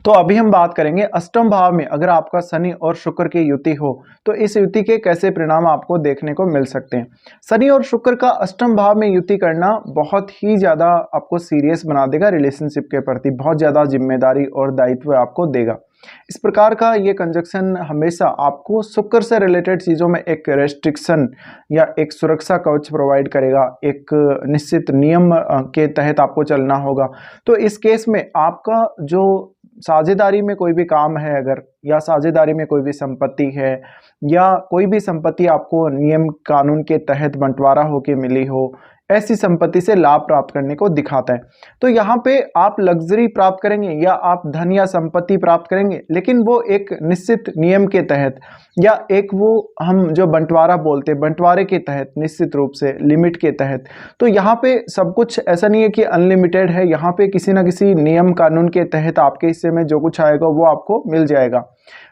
तो अभी हम बात करेंगे अष्टम भाव में अगर आपका शनि और शुक्र की युति हो तो इस युति के कैसे परिणाम आपको देखने को मिल सकते हैं। शनि और शुक्र का अष्टम भाव में युति करना बहुत ही ज़्यादा आपको सीरियस बना देगा, रिलेशनशिप के प्रति बहुत ज़्यादा जिम्मेदारी और दायित्व आपको देगा। इस प्रकार का ये कंजक्शन हमेशा आपको शुक्र से रिलेटेड चीज़ों में एक रेस्ट्रिक्शन या एक सुरक्षा कवच प्रोवाइड करेगा, एक निश्चित नियम के तहत आपको चलना होगा। तो इस केस में आपका जो साझेदारी में कोई भी काम है अगर, या साझेदारी में कोई भी संपत्ति है, या कोई भी संपत्ति आपको नियम कानून के तहत बंटवारा होके मिली हो, ऐसी संपत्ति से लाभ प्राप्त करने को दिखाता है। तो यहाँ पे आप लग्जरी प्राप्त करेंगे या आप धन या संपत्ति प्राप्त करेंगे, लेकिन वो एक निश्चित नियम के तहत या एक वो हम जो बंटवारा बोलते हैं बंटवारे के तहत, निश्चित रूप से लिमिट के तहत। तो यहाँ पे सब कुछ ऐसा नहीं है कि अनलिमिटेड है, यहाँ पे किसी ना किसी नियम कानून के तहत आपके हिस्से में जो कुछ आएगा वो आपको मिल जाएगा।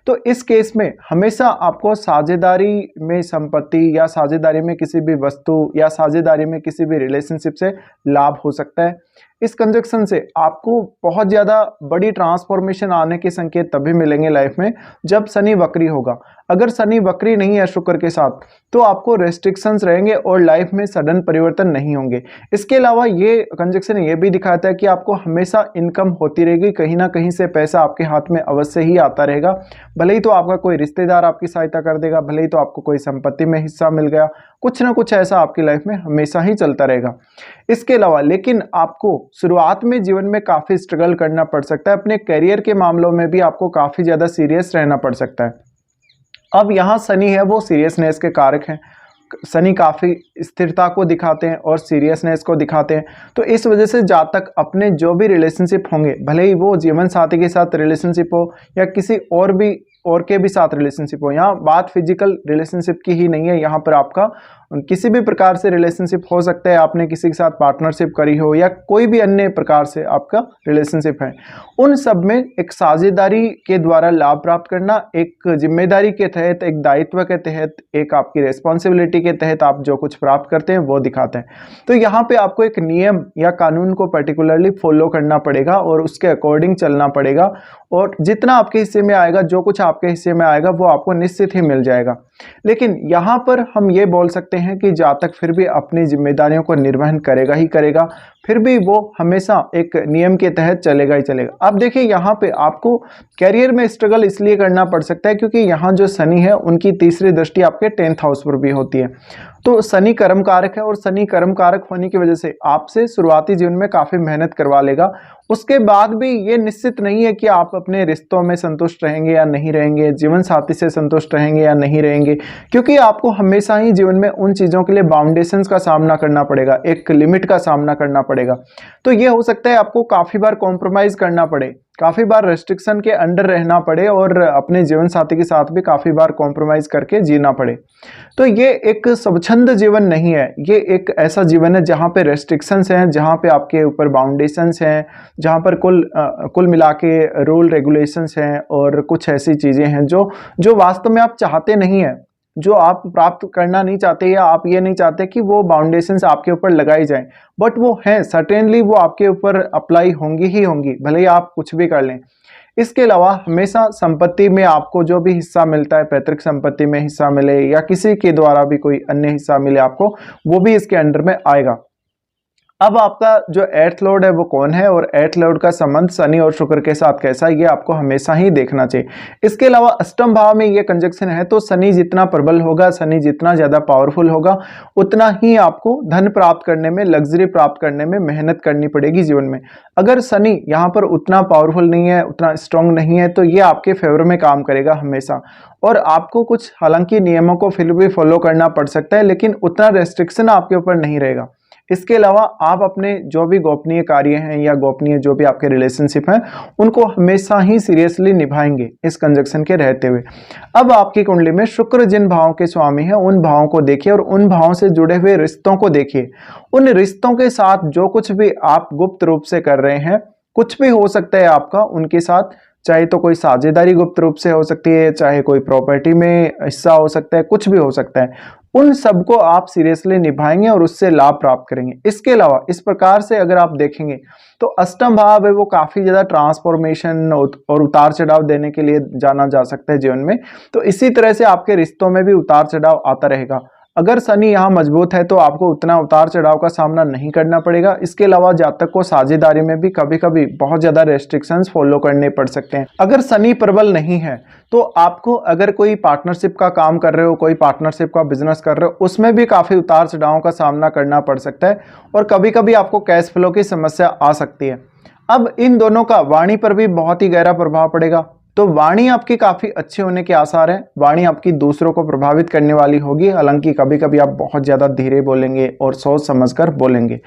तो इस केस में हमेशा आपको साझेदारी में संपत्ति या साझेदारी में किसी भी वस्तु या साझेदारी में किसी भी रिलेशनशिप से लाभ हो सकता है। इस कंजक्शन से आपको बहुत ज़्यादा बड़ी ट्रांसफॉर्मेशन आने के संकेत तभी मिलेंगे लाइफ में जब शनि वक्री होगा। अगर शनि वक्री नहीं है शुक्र के साथ तो आपको रेस्ट्रिक्शंस रहेंगे और लाइफ में सडन परिवर्तन नहीं होंगे। इसके अलावा ये कंजक्शन ये भी दिखाता है कि आपको हमेशा इनकम होती रहेगी, कहीं ना कहीं से पैसा आपके हाथ में अवश्य ही आता रहेगा। भले ही तो आपका कोई रिश्तेदार आपकी सहायता कर देगा, भले ही तो आपको कोई संपत्ति में हिस्सा मिल गया, कुछ ना कुछ ऐसा आपकी लाइफ में हमेशा ही चलता रहेगा। इसके अलावा लेकिन आपको शुरुआत में जीवन में काफ़ी स्ट्रगल करना पड़ सकता है, अपने करियर के मामलों में भी आपको काफ़ी ज़्यादा सीरियस रहना पड़ सकता है। अब यहाँ शनि है वो सीरियसनेस के कारक हैं, शनि काफ़ी स्थिरता को दिखाते हैं और सीरियसनेस को दिखाते हैं। तो इस वजह से जहाँ तक अपने जो भी रिलेशनशिप होंगे, भले ही वो जीवन साथी के साथ रिलेशनशिप हो या किसी और के भी साथ रिलेशनशिप हो, यहाँ बात फिजिकल रिलेशनशिप की ही नहीं है, यहाँ पर आपका किसी भी प्रकार से रिलेशनशिप हो सकता है, आपने किसी के साथ पार्टनरशिप करी हो या कोई भी अन्य प्रकार से आपका रिलेशनशिप है, उन सब में एक साझेदारी के द्वारा लाभ प्राप्त करना, एक जिम्मेदारी के तहत, एक दायित्व के तहत, एक आपकी रिस्पॉन्सिबिलिटी के तहत आप जो कुछ प्राप्त करते हैं वो दिखाते हैं। तो यहाँ पे आपको एक नियम या कानून को पर्टिकुलरली फॉलो करना पड़ेगा और उसके अकॉर्डिंग चलना पड़ेगा, और जितना आपके हिस्से में आएगा, जो कुछ आपके हिस्से में आएगा वो आपको निश्चित ही मिल जाएगा। लेकिन यहाँ पर हम ये बोल सकते हैं कि जहाँ तक फिर भी अपनी जिम्मेदारियों को निर्वहन करेगा ही करेगा, फिर भी वो हमेशा एक नियम के तहत चलेगा ही चलेगा। अब देखिए यहाँ पे आपको कैरियर में स्ट्रगल इसलिए करना पड़ सकता है क्योंकि यहाँ जो शनि है उनकी तीसरी दृष्टि आपके 10th हाउस पर भी होती है। तो शनि कर्म कारक है और शनि कर्म कारक होने की वजह से आपसे शुरुआती जीवन में काफ़ी मेहनत करवा लेगा। उसके बाद भी ये निश्चित नहीं है कि आप अपने रिश्तों में संतुष्ट रहेंगे या नहीं रहेंगे, जीवन साथी से संतुष्ट रहेंगे या नहीं रहेंगे, क्योंकि आपको हमेशा ही जीवन में उन चीज़ों के लिए बाउंडेशंस का सामना करना पड़ेगा, एक लिमिट का सामना करना पड़ेगा। तो ये हो सकता है आपको काफ़ी बार कॉम्प्रोमाइज़ करना पड़े, काफ़ी बार रेस्ट्रिक्शन के अंडर रहना पड़े और अपने जीवन साथी के साथ भी काफ़ी बार कॉम्प्रोमाइज़ करके जीना पड़े। तो ये एक स्वच्छंद जीवन नहीं है, ये एक ऐसा जीवन है जहाँ पे रेस्ट्रिक्शंस हैं, जहाँ पे आपके ऊपर बाउंडेशंस हैं, जहाँ पर कुल मिला के रूल रेगुलेशंस हैं और कुछ ऐसी चीज़ें हैं जो वास्तव में आप चाहते नहीं हैं, जो आप प्राप्त करना नहीं चाहते, या आप ये नहीं चाहते कि वो बाउंडेशंस आपके ऊपर लगाई जाएं, बट वो हैं, सर्टेनली वो आपके ऊपर अप्लाई होंगी ही होंगी, भले ही आप कुछ भी कर लें। इसके अलावा हमेशा संपत्ति में आपको जो भी हिस्सा मिलता है, पैतृक संपत्ति में हिस्सा मिले या किसी के द्वारा भी कोई अन्य हिस्सा मिले आपको, वो भी इसके अंडर में आएगा। अब आपका जो 8th लॉर्ड है वो कौन है और 8th लॉर्ड का संबंध शनि और शुक्र के साथ कैसा है, ये आपको हमेशा ही देखना चाहिए। इसके अलावा अष्टम भाव में ये कंजक्शन है तो शनि जितना प्रबल होगा, शनि जितना ज़्यादा पावरफुल होगा, उतना ही आपको धन प्राप्त करने में, लग्जरी प्राप्त करने में मेहनत करनी पड़ेगी जीवन में। अगर शनि यहाँ पर उतना पावरफुल नहीं है, उतना स्ट्रांग नहीं है, तो ये आपके फेवर में काम करेगा हमेशा, और आपको कुछ हालांकि नियमों को फिर भी फॉलो करना पड़ सकता है, लेकिन उतना रेस्ट्रिक्शन आपके ऊपर नहीं रहेगा। इसके अलावा आप अपने जो भी गोपनीय कार्य हैं या गोपनीय जो भी आपके रिलेशनशिप हैं उनको हमेशा ही सीरियसली निभाएंगे इस कंजक्शन के रहते हुए। अब आपकी कुंडली में शुक्र जिन भावों के स्वामी हैं उन भावों को देखिए और उन भावों से जुड़े हुए रिश्तों को देखिए। उन रिश्तों के साथ जो कुछ भी आप गुप्त रूप से कर रहे हैं, कुछ भी हो सकता है आपका उनके साथ, चाहे तो कोई साझेदारी गुप्त रूप से हो सकती है, चाहे कोई प्रॉपर्टी में हिस्सा हो सकता है, कुछ भी हो सकता है। उन सबको आप सीरियसली निभाएंगे और उससे लाभ प्राप्त करेंगे। इसके अलावा इस प्रकार से अगर आप देखेंगे तो अष्टम भाव है वो काफी ज्यादा ट्रांसफॉर्मेशन और उतार चढ़ाव देने के लिए जाना जा सकता है जीवन में। तो इसी तरह से आपके रिश्तों में भी उतार चढ़ाव आता रहेगा। अगर शनि यहाँ मजबूत है तो आपको उतना उतार चढ़ाव का सामना नहीं करना पड़ेगा। इसके अलावा जातक को साझेदारी में भी कभी कभी बहुत ज्यादा रेस्ट्रिक्शंस फॉलो करने पड़ सकते हैं। अगर शनि प्रबल नहीं है तो आपको अगर कोई पार्टनरशिप का काम कर रहे हो, कोई पार्टनरशिप का बिजनेस कर रहे हो, उसमें भी काफी उतार चढ़ाव का सामना करना पड़ सकता है और कभी कभी आपको कैश फ्लो की समस्या आ सकती है। अब इन दोनों का वाणी पर भी बहुत ही गहरा प्रभाव पड़ेगा। तो वाणी आपकी काफी अच्छी होने के आसार हैं। वाणी आपकी दूसरों को प्रभावित करने वाली होगी, हालांकि कभी कभी आप बहुत ज्यादा धीरे बोलेंगे और सोच समझकर बोलेंगे।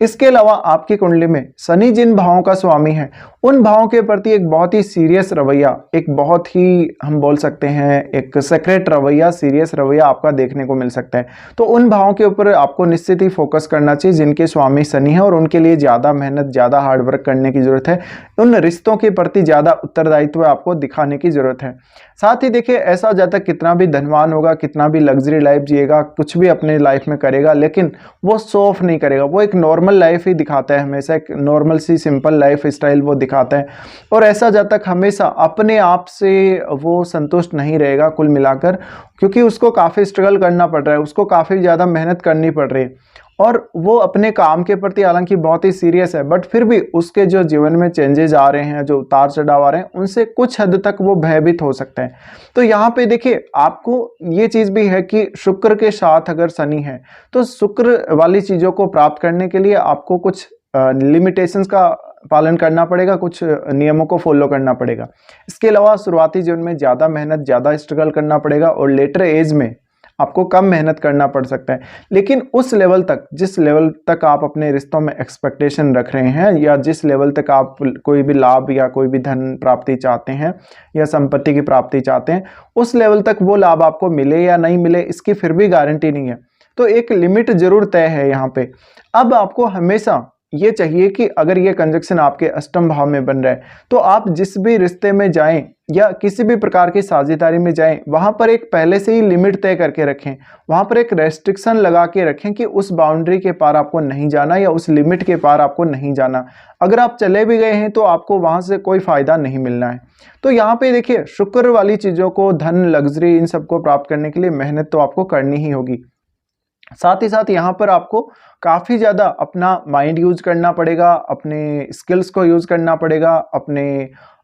इसके अलावा आपकी कुंडली में शनि जिन भावों का स्वामी है उन भावों के प्रति एक बहुत ही सीरियस रवैया, एक बहुत ही हम बोल सकते हैं एक सेक्रेट रवैया, सीरियस रवैया आपका देखने को मिल सकता है। तो उन भावों के ऊपर आपको निश्चित ही फोकस करना चाहिए जिनके स्वामी शनि है और उनके लिए ज्यादा मेहनत, ज्यादा हार्डवर्क करने की जरूरत है। उन रिश्तों के प्रति ज्यादा उत्तरदायित्व आपको दिखाने की जरूरत है। साथ ही देखिए, ऐसा जातक कितना भी धनवान होगा, कितना भी लग्जरी लाइफ जिएगा, कुछ भी अपने लाइफ में करेगा, लेकिन वो शो ऑफ नहीं करेगा। वो एक नॉर्मल लाइफ ही दिखाता है, हमेशा एक नॉर्मल सी सिंपल लाइफ स्टाइल वो दिखाता है। और ऐसा जातक हमेशा अपने आप से वो संतुष्ट नहीं रहेगा कुल मिलाकर, क्योंकि उसको काफ़ी स्ट्रगल करना पड़ रहा है, उसको काफ़ी ज़्यादा मेहनत करनी पड़ रही है और वो अपने काम के प्रति हालांकि बहुत ही सीरियस है, बट फिर भी उसके जो जीवन में चेंजेस आ रहे हैं, जो उतार चढ़ाव आ रहे हैं, उनसे कुछ हद तक वो भयभीत हो सकते हैं। तो यहाँ पे देखिए, आपको ये चीज़ भी है कि शुक्र के साथ अगर शनि है तो शुक्र वाली चीज़ों को प्राप्त करने के लिए आपको कुछ लिमिटेशंस का पालन करना पड़ेगा, कुछ नियमों को फॉलो करना पड़ेगा। इसके अलावा शुरुआती जीवन में ज़्यादा मेहनत, ज़्यादा स्ट्रगल करना पड़ेगा और लेटर एज में आपको कम मेहनत करना पड़ सकता है। लेकिन उस लेवल तक, जिस लेवल तक आप अपने रिश्तों में एक्सपेक्टेशन रख रहे हैं या जिस लेवल तक आप कोई भी लाभ या कोई भी धन प्राप्ति चाहते हैं या संपत्ति की प्राप्ति चाहते हैं, उस लेवल तक वो लाभ आपको मिले या नहीं मिले इसकी फिर भी गारंटी नहीं है। तो एक लिमिट जरूर तय है यहाँ पे। अब आपको हमेशा ये चाहिए कि अगर ये कंजक्शन आपके अष्टम भाव में बन रहा है तो आप जिस भी रिश्ते में जाएं या किसी भी प्रकार की साझेदारी में जाएं, वहां पर एक पहले से ही लिमिट तय करके रखें, वहां पर एक रेस्ट्रिक्शन लगा के रखें कि उस बाउंड्री के पार आपको नहीं जाना या उस लिमिट के पार आपको नहीं जाना। अगर आप चले भी गए हैं तो आपको वहां से कोई फायदा नहीं मिलना है। तो यहाँ पे देखिए, शुक्र वाली चीजों को, धन, लग्जरी, इन सबको प्राप्त करने के लिए मेहनत तो आपको करनी ही होगी। साथ ही साथ यहाँ पर आपको काफ़ी ज़्यादा अपना माइंड यूज करना पड़ेगा, अपने स्किल्स को यूज करना पड़ेगा,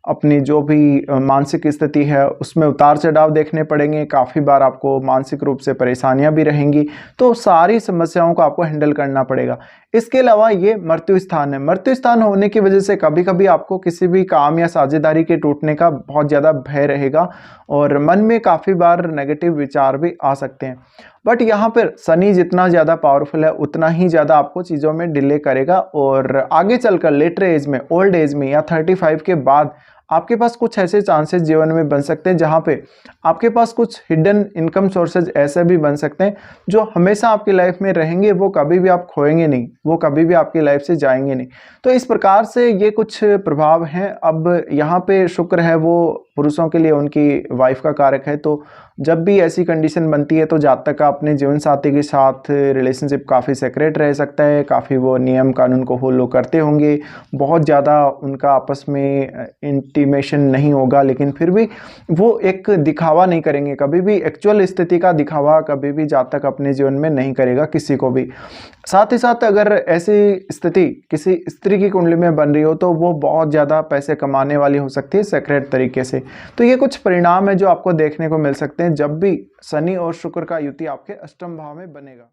अपनी जो भी मानसिक स्थिति है उसमें उतार चढ़ाव देखने पड़ेंगे। काफ़ी बार आपको मानसिक रूप से परेशानियां भी रहेंगी, तो सारी समस्याओं को आपको हैंडल करना पड़ेगा। इसके अलावा ये मृत्यु स्थान है। मृत्यु स्थान होने की वजह से कभी कभी आपको किसी भी काम या साझेदारी के टूटने का बहुत ज़्यादा भय रहेगा और मन में काफ़ी बार नेगेटिव विचार भी आ सकते हैं। बट यहाँ पर शनि जितना ज़्यादा पावरफुल है उतना ही ज़्यादा आपको चीज़ों में डिले करेगा और आगे चलकर लेटर एज में, ओल्ड एज में या 35 के बाद आपके पास कुछ ऐसे चांसेस जीवन में बन सकते हैं जहाँ पे आपके पास कुछ हिडन इनकम सोर्सेज ऐसे भी बन सकते हैं जो हमेशा आपकी लाइफ में रहेंगे, वो कभी भी आप खोएंगे नहीं, वो कभी भी आपकी लाइफ से जाएंगे नहीं। तो इस प्रकार से ये कुछ प्रभाव हैं। अब यहाँ पे शुक्र है वो पुरुषों के लिए उनकी वाइफ का कारक है, तो जब भी ऐसी कंडीशन बनती है तो जातक का अपने जीवन साथी के साथ रिलेशनशिप काफ़ी सेक्रेट रह सकता है, काफ़ी वो नियम कानून को फॉलो करते होंगे, बहुत ज़्यादा उनका आपस में इंटीमेशन नहीं होगा, लेकिन फिर भी वो एक दिखावा नहीं करेंगे कभी भी। एक्चुअल स्थिति का दिखावा कभी भी जातक अपने जीवन में नहीं करेगा किसी को भी। साथ ही साथ अगर ऐसी स्थिति किसी स्त्री की कुंडली में बन रही हो तो वो बहुत ज़्यादा पैसे कमाने वाली हो सकती है सेक्रेट तरीके से। तो ये कुछ परिणाम है जो आपको देखने को मिल सकते हैं जब भी शनि और शुक्र का युति आपके अष्टम भाव में बनेगा।